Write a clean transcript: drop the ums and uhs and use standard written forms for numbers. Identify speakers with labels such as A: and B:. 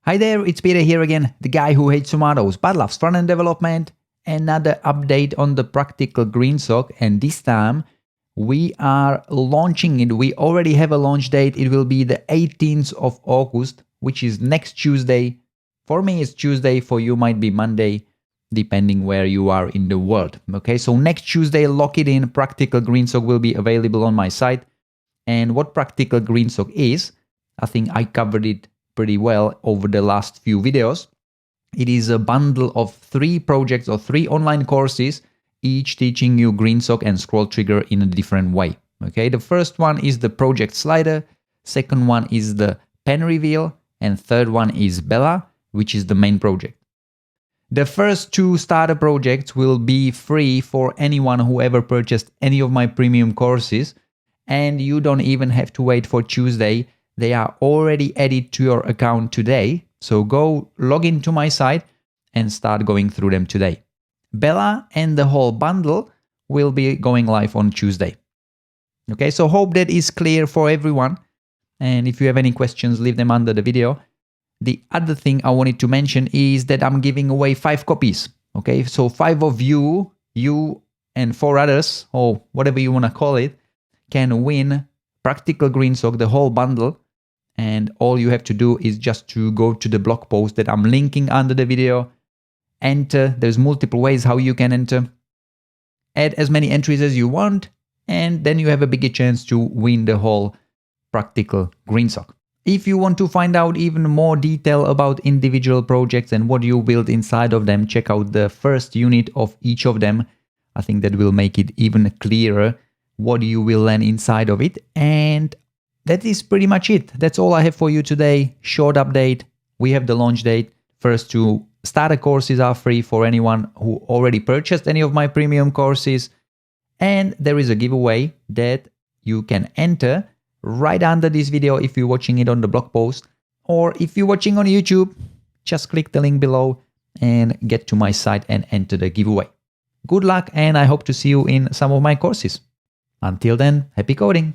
A: Hi there, it's Peter here again, the guy who hates tomatoes but loves front-end development. Another update on the Practical GreenSock, and this time we are launching it. We already have a launch date. It will be the 18th of August, which is next Tuesday. For me, it's Tuesday. For you, might be Monday, depending where you are in the world. Okay, so next Tuesday, lock it in. Practical GreenSock will be available on my site. And what Practical GreenSock is, I think I covered it pretty well over the last few videos. It is a bundle of 3 projects or 3 online courses, each teaching you GreenSock and scroll trigger in a different way. Okay, the first one is the project slider, second one is the pen reveal, and third one is Bella, which is the main project. The first 2 starter projects will be free for anyone who ever purchased any of my premium courses, and you don't even have to wait for Tuesday. They are already added to your account today. So go log into my site and start going through them today. Bella and the whole bundle will be going live on Tuesday. Okay, so hope that is clear for everyone. And if you have any questions, leave them under the video. The other thing I wanted to mention is that I'm giving away 5 copies. Okay, so 5 of you and 4 others, or whatever you want to call it, can win Practical GreenSock, the whole bundle. And all you have to do is just to go to the blog post that I'm linking under the video, enter. There's multiple ways how you can enter. Add as many entries as you want, and then you have a bigger chance to win the whole Practical GreenSock. If you want to find out even more detail about individual projects and what you build inside of them, check out the first unit of each of them. I think that will make it even clearer what you will learn inside of it. And that is pretty much it. That's all I have for you today. Short update. We have the launch date. First 2 starter courses are free for anyone who already purchased any of my premium courses. And there is a giveaway that you can enter right under this video if you're watching it on the blog post. Or if you're watching on YouTube, just click the link below and get to my site and enter the giveaway. Good luck, and I hope to see you in some of my courses. Until then, happy coding!